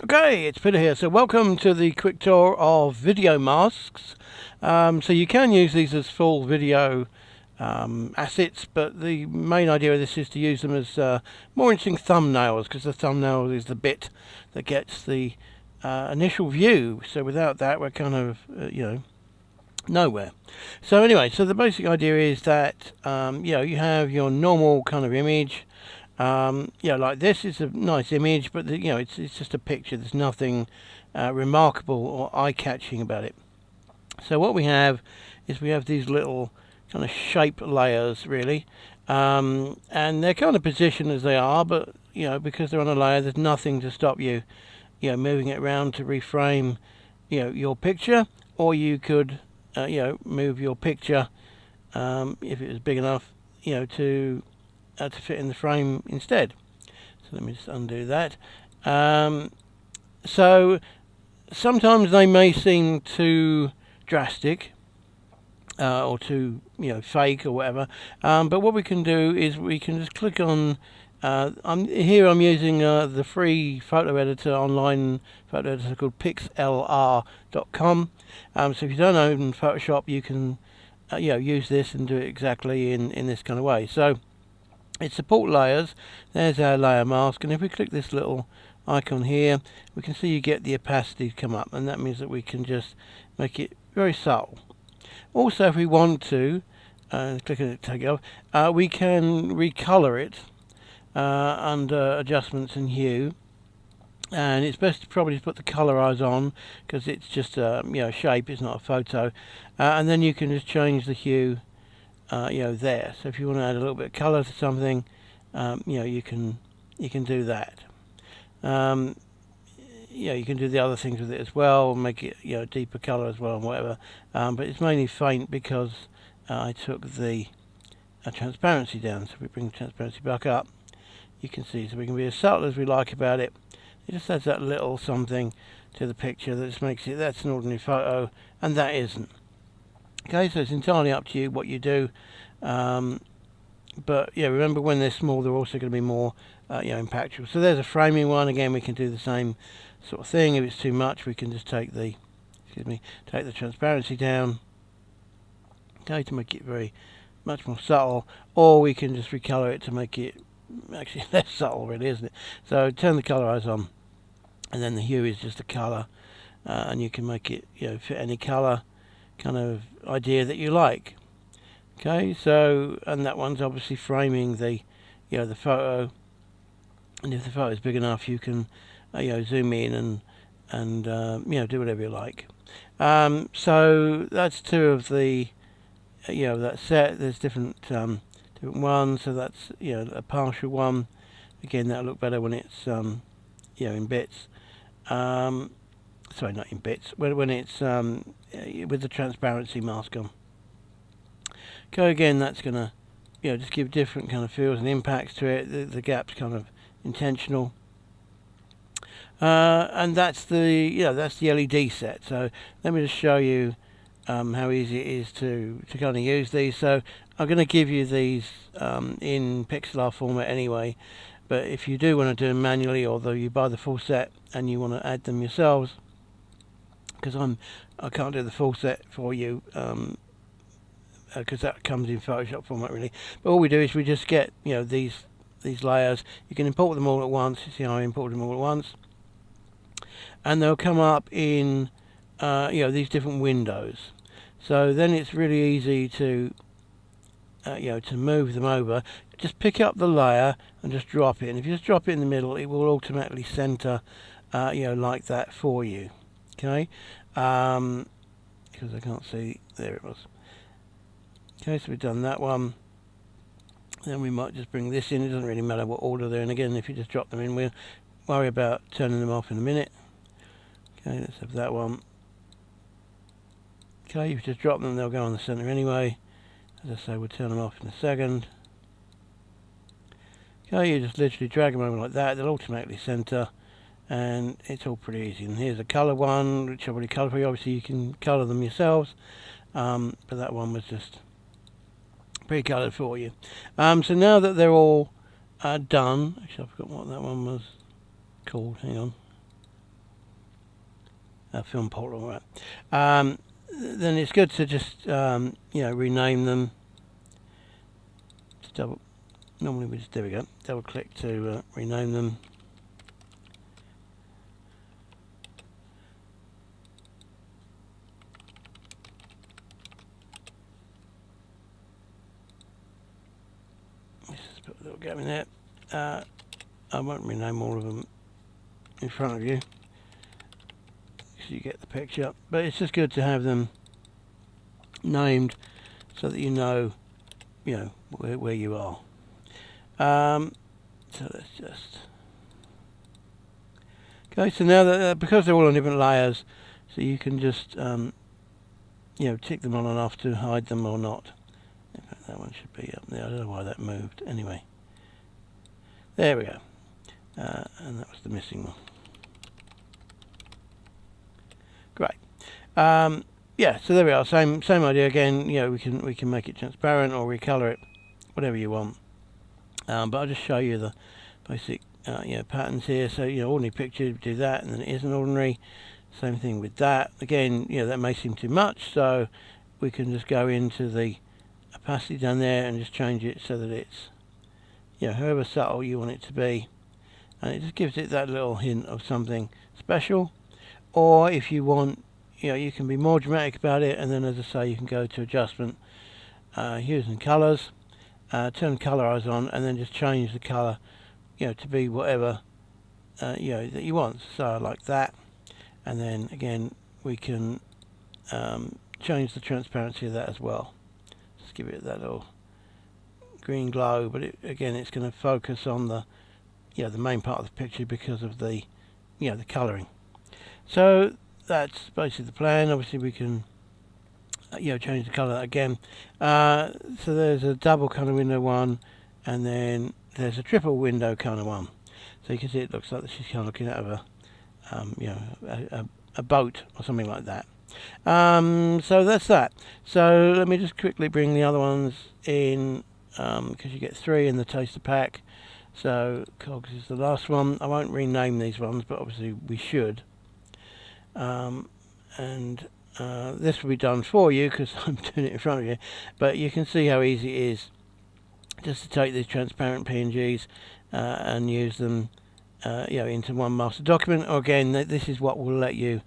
Okay, it's Peter here. So welcome to the quick tour of video masks. So you can use these as full video assets, but the main idea of this is to use them as more interesting thumbnails, because the thumbnail is the bit that gets the initial view. So without that, we're kind of, nowhere. So anyway, so the basic idea is that, you have your normal kind of image. Like this is a nice image, but it's just a picture. There's nothing remarkable or eye-catching about it. So what we have is we have these little kind of shape layers, really, and they're kind of positioned as they are, but because they're on a layer, there's nothing to stop you, moving it around to reframe, your picture, or you could, move your picture if it was big enough, to fit in the frame instead. So let me just undo that. So sometimes they may seem too drastic or too fake or whatever, but what we can do is we can just click on I'm using the free photo editor, online photo editor called pixlr.com. So if you don't own Photoshop, you can use this and do it exactly in this kind of way. So it supports layers. There's our layer mask, and if we click this little icon here, we can see you get the opacity come up, and that means that we can just make it very subtle. Also, if we want to, click on it, take it off, we can recolor it under adjustments and hue, and it's best to probably put the colorize on because it's just a shape, it's not a photo, and then you can just change the hue there. So if you want to add a little bit of color to something, you can do that. You can do the other things with it as well, make it deeper color as well and whatever. But it's mainly faint because I took the transparency down. So if we bring the transparency back up, you can see. So we can be as subtle as we like about it. It just adds that little something to the picture that just makes it that's an ordinary photo, and that isn't. Okay, so it's entirely up to you what you do, but remember when they're small, they're also going to be more impactful. So there's a framing one. Again, we can do the same sort of thing. If it's too much, we can just take the transparency down, okay, to make it very much more subtle, or we can just recolor it to make it actually less subtle, really, isn't it? So turn the colorize on, and then the hue is just a color, and you can make it fit any color kind of idea that you like. Okay, so and that one's obviously framing the the photo, and if the photo is big enough, you can zoom in and do whatever you like. So that's two of the that set. There's different ones. So that's a partial one. Again, that'll look better when it's in bits. Sorry, not in bits. When it's with the transparency mask on. Okay, again, that's gonna just give different kind of feels and impacts to it. The gap's kind of intentional, and that's the LED set. So let me just show you how easy it is to kind of use these. So I'm going to give you these in pixel format anyway. But if you do want to do them manually, although you buy the full set and you want to add them yourselves, because I can't do the full set for you because that comes in Photoshop format really. But all we do is we just get these layers. You can import them all at once. You see how I import them all at once, and they'll come up in these different windows. So then it's really easy to to move them over. Just pick up the layer and just drop it, and if you just drop it in the middle, it will automatically center like that for you. Okay, because I can't see, there it was. Okay, so we've done that one. Then we might just bring this in. It doesn't really matter what order they're in. Again, if you just drop them in, we'll worry about turning them off in a minute. Okay, let's have that one. Okay, if you just drop them, they'll go on the center anyway. As I say, we'll turn them off in a second. Okay, you just literally drag them over like that. They'll automatically center, and it's all pretty easy. And here's a color one, which I've already colored for you. Obviously, you can color them yourselves, but that one was just pre-colored for you. So now that they're all done, actually I forgot what that one was called. Hang on. film portal, right? Then it's good to just rename them. Just normally we just, there we go, double click to rename them. Let's just put a little gap in there. I won't rename all of them in front of you, so you get the picture, but it's just good to have them named so that you know where you are. So let's just so now that because they're all on different layers, so you can just tick them on and off to hide them or not. In fact, that one should be up there. I don't know why that moved. Anyway, there we go, and that was the missing one. Great. Yeah, so there we are. Same idea again. We can make it transparent or recolor it, whatever you want. But I'll just show you the basic patterns here. So ordinary picture, do that, and then it is an ordinary. Same thing with that. Again, that may seem too much, so we can just go into the opacity down there and just change it so that it's however subtle you want it to be, and it just gives it that little hint of something special. Or if you want, you can be more dramatic about it, and then, as I say, you can go to adjustment, hues and colours, turn colorize on, and then just change the colour, to be whatever that you want. So like that, and then again we can change the transparency of that as well. Just give it that little green glow, but again it's going to focus on the the main part of the picture because of the the colouring. So that's basically the plan. Obviously we can change the colour again. So there's a double colour window one, and then there's a triple window kind of one. So you can see it looks like she's kind of looking out of a boat or something like that. So that's that. So let me just quickly bring the other ones in, because you get 3 in the taster pack. So cogs is the last one. I won't rename these ones, but obviously we should. This will be done for you because I'm doing it in front of you, but you can see how easy it is just to take these transparent PNGs and use them into one master document. Or again, this is what will let you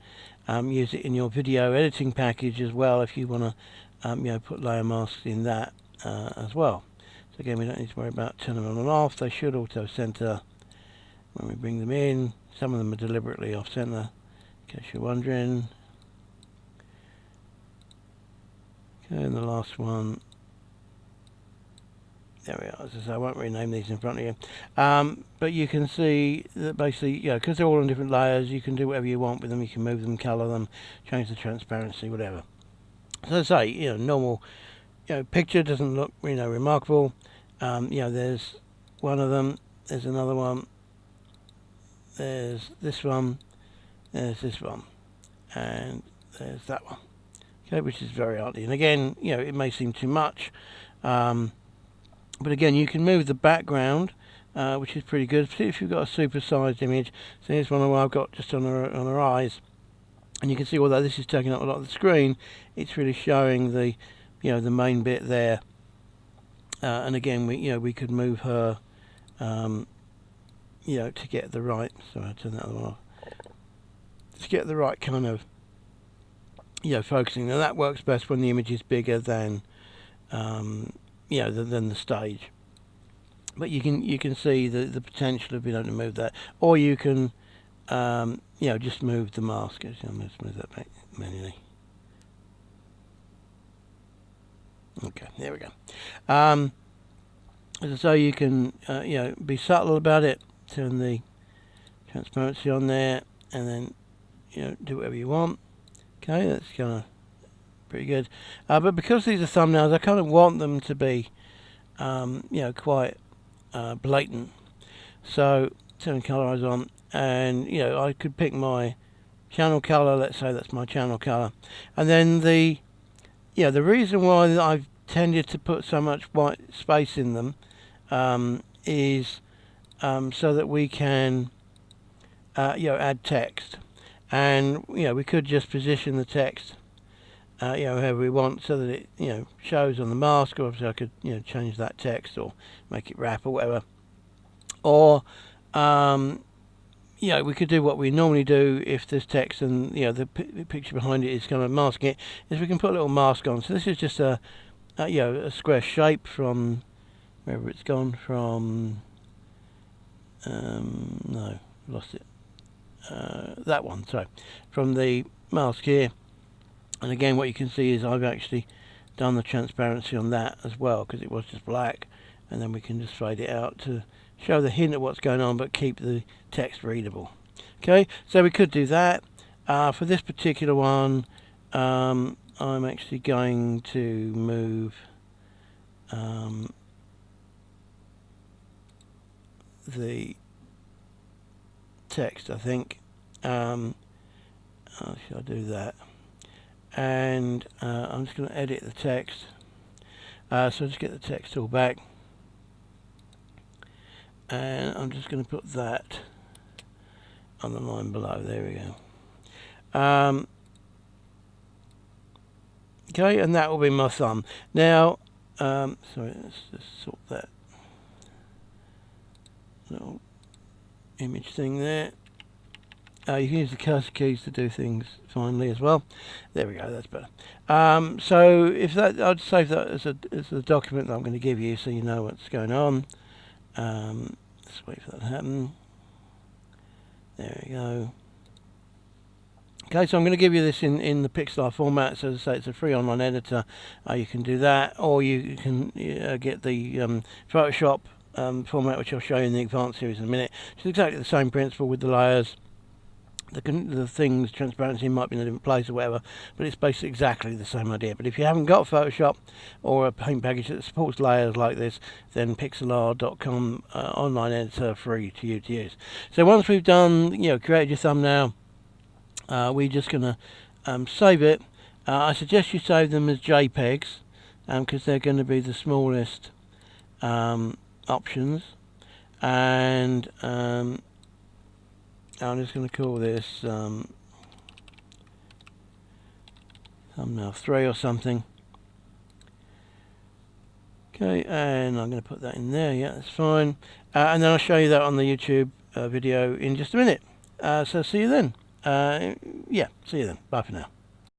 use it in your video editing package as well, if you want to put layer masks in that as well. So again, we don't need to worry about turning them on and off. They should auto center when we bring them in. Some of them are deliberately off center, in case you're wondering. Okay, and the last one, there we are. As I say, I won't rename these in front of you, but you can see that basically, because they're all on different layers, you can do whatever you want with them. You can move them, color them, change the transparency, whatever. So as I say, normal picture doesn't look remarkable. There's one of them, there's another one, there's this one, there's this one, and there's that one. Okay, which is very arty. And again, it may seem too much, but again, you can move the background, which is pretty good, particularly if you've got a super-sized image. So here's one I've got just on her eyes, and you can see, although this is taking up a lot of the screen, it's really showing the the main bit there. And again, we could move her, to get the right. Sorry, I'll turn that other one off. To get the right kind of focusing. Now that works best when the image is bigger than than the stage. But you can see the potential of being able to move that, or you can just move the mask. Actually, I'm going to move that back manually. Okay, there we go. So you can be subtle about it, turn the transparency on there, and then do whatever you want. Okay, that's kind of pretty good. But because these are thumbnails, I kind of want them to be quite blatant. So turn colorize on, and I could pick my channel color. Let's say that's my channel color, and then the reason why I've tended to put so much white space in them is so that we can add text. and we could just position the text however we want, so that it shows on the mask. Or obviously I could change that text or make it wrap or whatever. Or we could do what we normally do if there's text and the picture behind it is kind of masking it, is we can put a little mask on. So this is just a square shape from wherever it's gone from. No, lost it. That one, sorry, from the mask here. And again, what you can see is I've actually done the transparency on that as well, because it was just black, and then we can just fade it out to show the hint of what's going on but keep the text readable. Okay, so we could do that. For this particular one, I'm actually going to move the text, I think. Should I do that? And I'm just going to edit the text. So just get the text tool back, and I'm just going to put that on the line below. There we go. Okay, and that will be my thumb. Now, sorry, let's just sort that little image thing there. You can use the cursor keys to do things finally as well. There we go, that's better. So if that, I'd save that as a document that I'm going to give you, so you know what's going on. Let's wait for that to happen. There we go. Okay, so I'm going to give you this in the Pixar format. So as I say, it's a free online editor. You can do that, or you can get the Photoshop format, which I'll show you in the advanced series in a minute. It's exactly the same principle with the layers. The things, transparency might be in a different place or whatever, but it's basically exactly the same idea. But if you haven't got Photoshop or a paint package that supports layers like this, then pixlr.com online editor free to use. So once we've done, created your thumbnail, we're just going to save it. I suggest you save them as JPEGs, because they're going to be the smallest options. And I'm just going to call this thumbnail 3 or something. Okay, and I'm going to put that in there. Yeah, that's fine. And then I'll show you that on the YouTube video in just a minute. So see you then. Yeah, see you then. Bye for now.